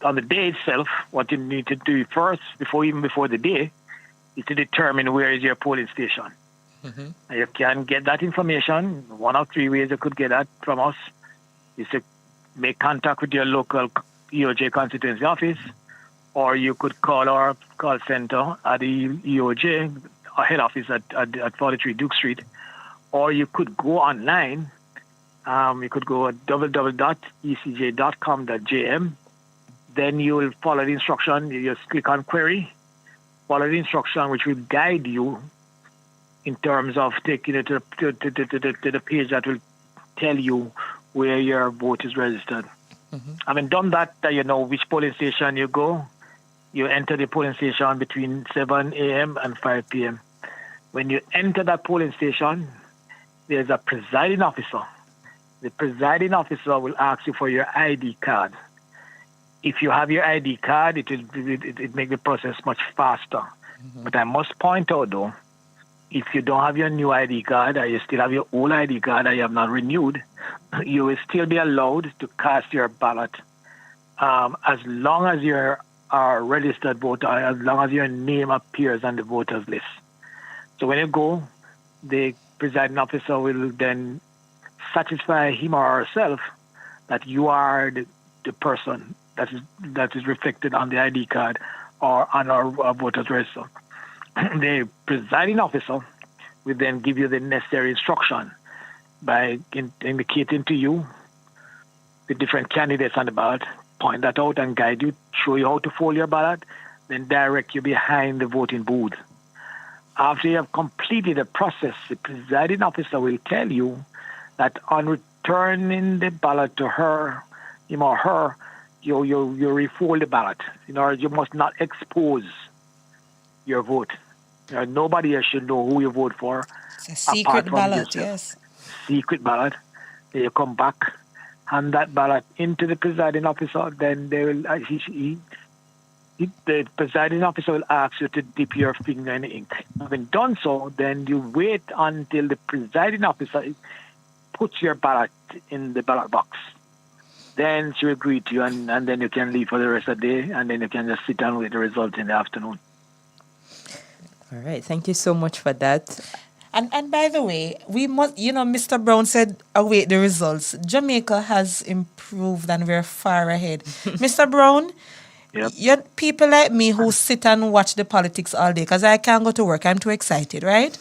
the day itself, what you need to do first, before the day, is to determine where is your polling station. Mm-hmm. You can get that information. One of 3 ways you could get that from us is to make contact with your local EOJ constituency office, or you could call our call center at the EOJ, our head office at 43 Duke Street, or you could go online. You could go at www.ecj.com.jm. Then you will follow the instruction. You just click on query, follow the instruction, which will guide you in terms of taking it to the page that will tell you where your vote is registered. Mm-hmm. Having done that, you know which polling station you go. You enter the polling station between 7 a.m. and 5 p.m. When you enter that polling station, there's a presiding officer. The presiding officer will ask you for your ID card. If you have your ID card, it make the process much faster. Mm-hmm. But I must point out, though, if you don't have your new ID card or you still have your old ID card and you have not renewed, you will still be allowed to cast your ballot as long as you're a registered voter, as long as your name appears on the voters list. So when you go, the presiding officer will then satisfy him or herself that you are the person that is reflected on the ID card or on our voters register. The presiding officer will then give you the necessary instruction by indicating to you the different candidates on the ballot, point that out and guide you, show you how to fold your ballot, then direct you behind the voting booth. After you have completed the process, the presiding officer will tell you that on returning the ballot to him or her, you refold the ballot. In order, you must not expose your vote. Nobody else should know who you vote for. It's a secret ballot, yes. Secret ballot. Then you come back, hand that ballot into the presiding officer, then they will, the presiding officer will ask you to dip your finger in the ink. Having done so, then you wait until the presiding officer puts your ballot in the ballot box. Then she will greet you, and then you can leave for the rest of the day, and then you can just sit down with the result in the afternoon. All right. Thank you so much for that. And by the way, we must, Mr. Brown said, await the results. Jamaica has improved and we're far ahead. Mr. Brown, you're people like me who sit and watch the politics all day because I can't go to work. I'm too excited, right?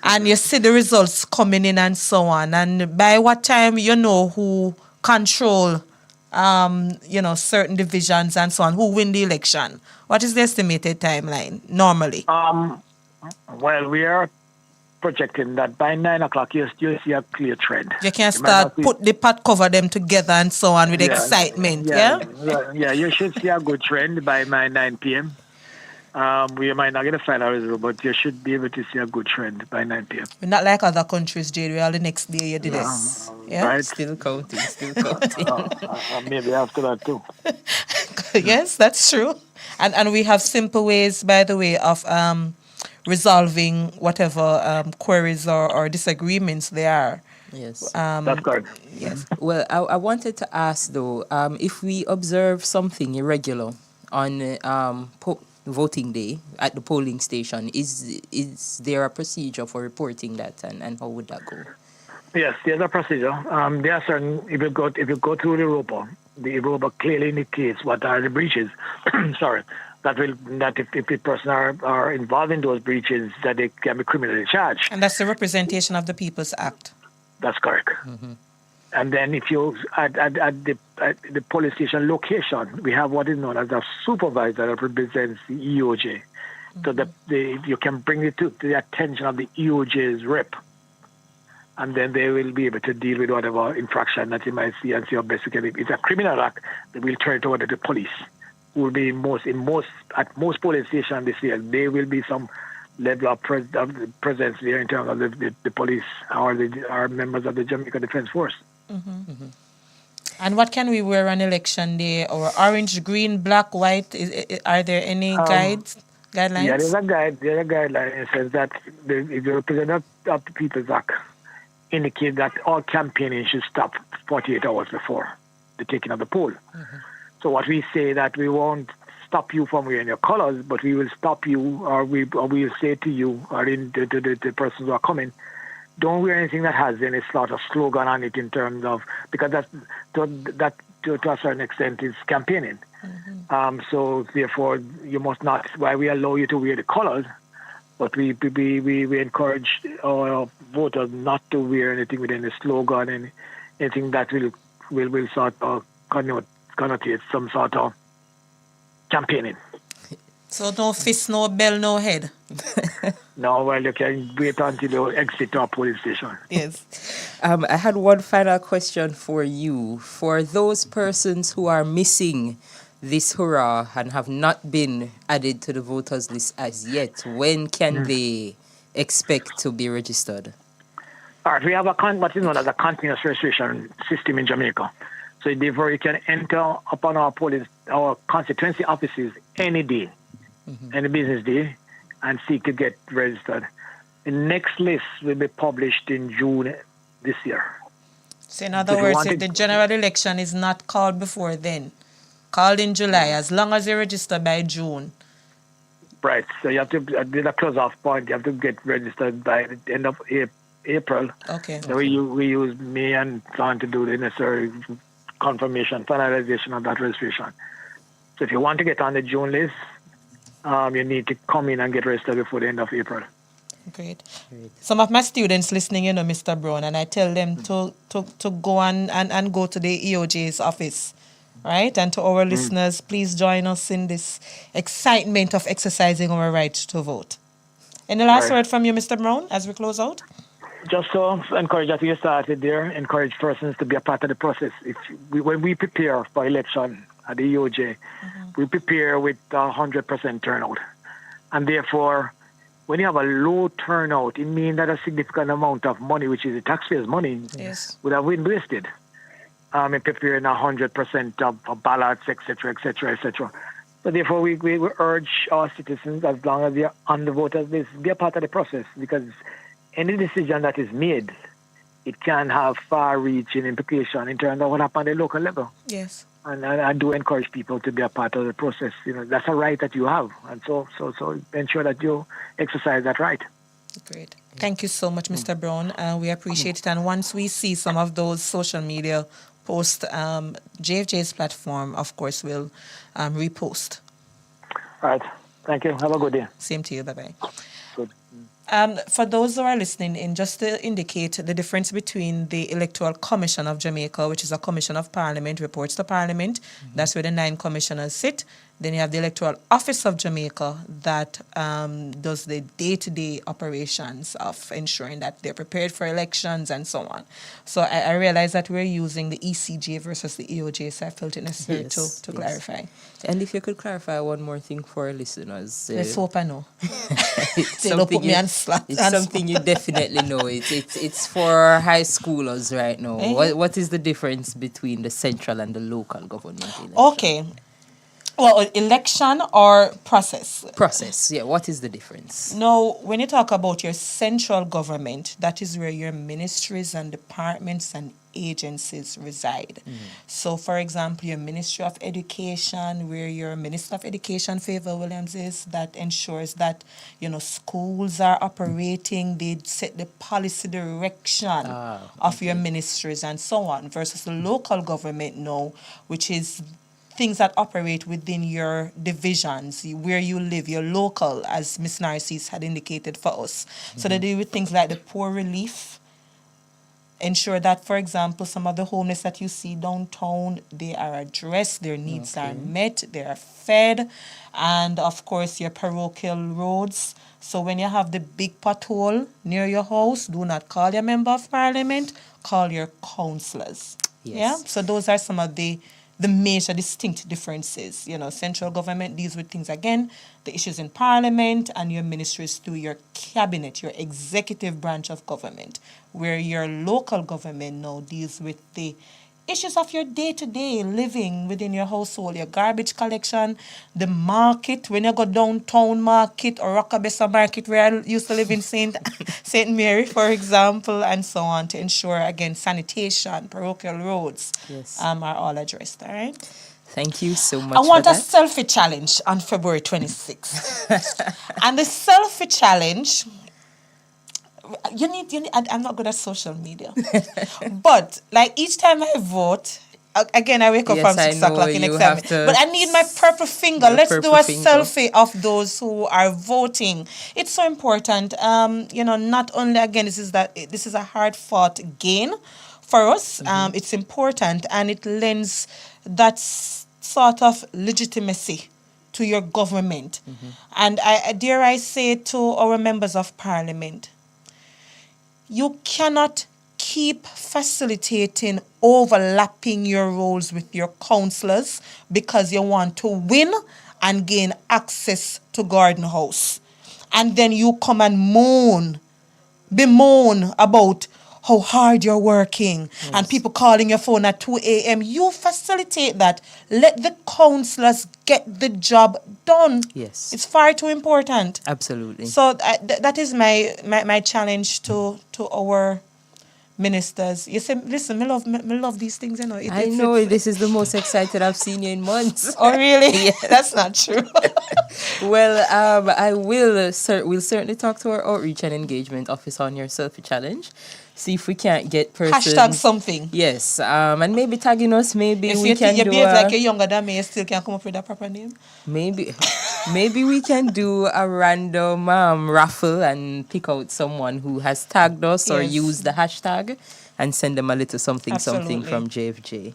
And you see the results coming in and so on. And by what time you know who control, certain divisions and so on, who win the election? What is the estimated timeline normally? Well, we are projecting that by 9 o'clock, you see a clear trend. You can start put the pot cover them together and so on with excitement, yeah? Yeah, you should see a good trend by 9 p.m. We might not get a final result, but you should be able to see a good trend by 9 p.m. We're not like other countries, Jade, where the next day you did this. Yeah? Right? Still counting. Maybe after that too. Yes, that's true. And we have simple ways, by the way, of resolving whatever queries or disagreements there are. Yes. That's correct. Yes. Well, I wanted to ask, though, if we observe something irregular on voting day at the polling station, is there a procedure for reporting that, and how would that go? Yes, there's a procedure. There are certain, if you go through the ROPA clearly indicates what are the breaches. Sorry. That if the person are involved in those breaches, that they can be criminally charged. And that's the Representation of the People's Act. That's correct. Mm-hmm. And then if you at the police station location, we have what is known as a supervisor that represents the EOJ. Mm-hmm. So that you can bring it to the attention of the EOJ's rep, and then they will be able to deal with whatever infraction that you might see and see how best you can. If it's a criminal act, they will turn it over to the police. Will be at most police stations this year. There will be some level of presence there in terms of the police or members of the Jamaica Defence Force. Mm-hmm. Mm-hmm. And what can we wear on election day? Or orange, green, black, white? Are there any guidelines? Yeah, there's a guideline. It says that if the representative of the People's Act indicate that all campaigning should stop 48 hours before the taking of the poll. Mm-hmm. So what we say that we won't stop you from wearing your colors, but we will stop you, or we will say to you, or to the persons who are coming, don't wear anything that has any sort of slogan on it in terms of, because that to a certain extent is campaigning. Mm-hmm. So therefore you must not. While we allow you to wear the colors, but we encourage our voters not to wear anything with any slogan and anything that will sort of connotate some sort of campaigning. So no fist, no bell, no head. No, well, you can wait until you exit our police station. Yes. I had one final question for you. For those persons who are missing this hurrah and have not been added to the voters list as yet, when can they expect to be registered? All right, we have what is known as a continuous registration system in Jamaica. So therefore, you can enter upon our constituency offices any day, any business day, and seek to get registered. The next list will be published in June this year. So in other words, if the general election is not called before then, called in July, as long as you register by June. Right. So you have to, at the close-off point, you have to get registered by the end of April. Okay. So we use May and so on to do the necessary confirmation, finalization of that registration. So if you want to get on the June list, you need to come in and get registered before the end of April. Great. Some of my students listening, Mr. Brown, and I tell them to go and go to the EOJ's office, right? And to our listeners, please join us in this excitement of exercising our right to vote. Any last word from you, Mr. Brown, as we close out? Just to encourage, as you started there, encourage persons to be a part of the process. When we prepare for election at the EOJ, we prepare with 100% turnout. And therefore, when you have a low turnout, it means that a significant amount of money, which is the taxpayers' money, would have been wasted in preparing 100% of ballots, etc., etc., etc. So therefore, we urge our citizens, as long as they're on the voters list, be a part of the process, because any decision that is made, it can have far-reaching implication in terms of what happens at the local level. Yes. And I do encourage people to be a part of the process. That's a right that you have. And so ensure that you exercise that right. Great. Thank you so much, Mr. Brown. We appreciate it. And once we see some of those social media posts, JFJ's platform, of course, will repost. All right. Thank you. Have a good day. Same to you. Bye-bye. Good. For those who are listening in, just to indicate the difference between the Electoral Commission of Jamaica, which is a commission of Parliament, reports to Parliament. That's where the 9 commissioners sit. Then you have the Electoral Office of Jamaica that does the day-to-day operations of ensuring that they're prepared for elections and so on. So I realize that we're using the ECJ versus the EOJ, so I felt it necessary to clarify. And if you could clarify one more thing for our listeners. Let's hope I know. It's They don't put me on slap. It's something you definitely know. It's for high schoolers right now. What is the difference between the central and the local government election? Okay. Well, election or process? Process, yeah. What is the difference? Now, when you talk about your central government, that is where your ministries and departments and agencies reside. So, for example, your Ministry of Education, where your Minister of Education, Favour Williams, is, that ensures that, schools are operating, they set the policy direction of your ministries and so on, versus the local government now, which is things that operate within your divisions, where you live, your local, as Ms. Narcisse had indicated for us. So they deal with things like the poor relief, ensure that, for example, some of the homeless that you see downtown, they are addressed, their needs are met, they are fed, and of course your parochial roads. So when you have the big pothole near your house, do not call your member of parliament, call your councillors. Yes. Yeah. So those are some of the major distinct differences. Central government deals with things, again, the issues in parliament, and your ministries through your cabinet, your executive branch of government, where your local government now deals with the issues of your day-to-day living within your household, your garbage collection, the market, when you go downtown market or Rockabessa market, where I used to live in St. Mary, for example, and so on, to ensure, again, sanitation, parochial roads are all addressed, all right? Thank you so much. I want for a that. selfie challenge on February 26th. And the selfie challenge, you need, I'm not good at social media. But, each time I vote, again, I wake up from 6 o'clock in exam. But I need my purple finger. Let's do a selfie of those who are voting. It's so important. Not only, again, this is a hard-fought gain for us. It's important, and it lends that sort of legitimacy to your government. And I dare I say to our members of parliament, you cannot keep facilitating overlapping your roles with your councillors because you want to win and gain access to Garden House. And then you come and bemoan about how hard you're working and people calling your phone at 2 a.m. You facilitate that. Let the councillors get the job done. Yes. It's far too important. Absolutely. So that is my challenge to our ministers. You say, listen, me love these things, you know. I know this is the most excited I've seen you in months. Oh, really? Yeah. That's not true. Well, I will. We'll certainly talk to our outreach and engagement officer on your selfie challenge. See if we can't get persons. Hashtag something. Yes. And maybe tagging us. Maybe If we can you do. behave like you're younger than me, you still can't come up with a proper name. Maybe we can do a random raffle and pick out someone who has tagged us or Yes. used the hashtag and send them a little something Absolutely. from JFJ.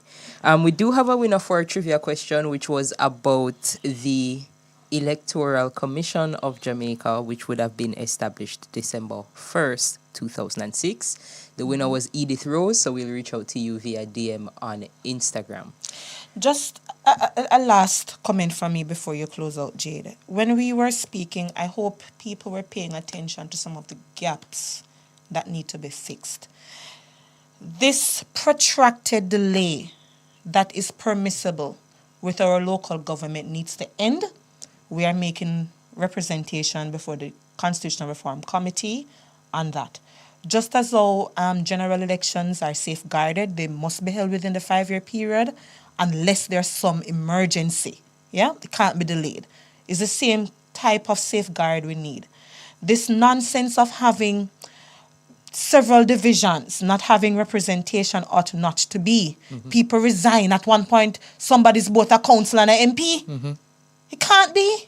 We do have a winner for a trivia question, which was about the Electoral Commission of Jamaica, which would have been established December 1st, 2006. The winner was Edith Rose, so we'll reach out to you via DM on Instagram. Just a last comment from me before you close out, Jade. When we were speaking, I hope people were paying attention to some of the gaps that need to be fixed. This protracted delay that is permissible with our local government needs to end. We are making representation before the Constitutional Reform Committee on that. Just as though general elections are safeguarded, they must be held within the 5-year period unless there's some emergency. Yeah, it can't be delayed. It's the same type of safeguard we need. This nonsense of having several divisions, not having representation ought not to be. Mm-hmm. People resign. At one point, somebody's both a councillor and an MP. Mm-hmm. It can't be.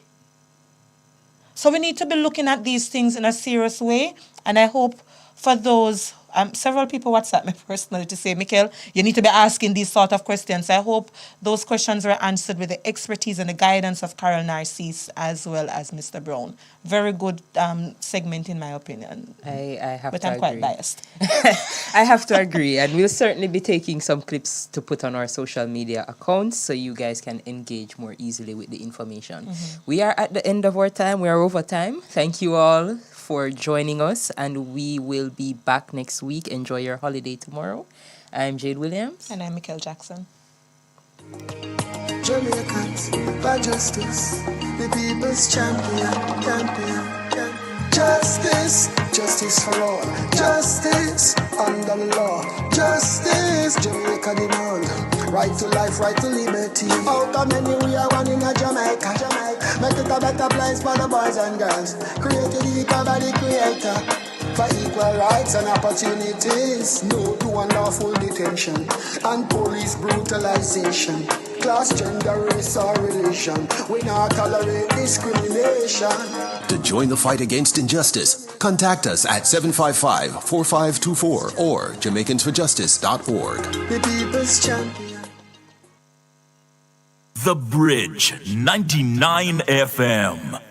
So we need to be looking at these things in a serious way. And I hope for those, several people WhatsApp me personally to say, Michael, you need to be asking these sort of questions. I hope those questions were answered with the expertise and the guidance of Carol Narcisse as well as Mr. Brown. Very good segment in my opinion. I have but to I'm agree. quite biased. I have to agree, and we'll certainly be taking some clips to put on our social media accounts so you guys can engage more easily with the information. Mm-hmm. We are at the end of our time. We are over time. Thank you all for joining us, and we will be back next week. Enjoy your holiday tomorrow. I'm Jade Williams. And I'm Michael Jackson. Jamaicans, by justice, the people's champion. Justice, justice for all. Justice under the law. Justice, Jamaica demand. Right to life, right to liberty. Out of many we are one in a Jamaica. Make it a better place for the boys and girls. Created equal by the creator. For equal rights and opportunities. No to unlawful detention and police brutalization. Class, gender, race or religion. We not tolerate discrimination. To join the fight against injustice, contact us at 755-4524 or JamaicансForJustice.org. The people's champion. The Bridge 99 FM.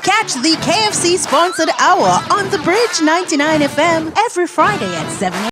Catch the KFC sponsored hour on the Bridge 99 FM every Friday at 7 a.m.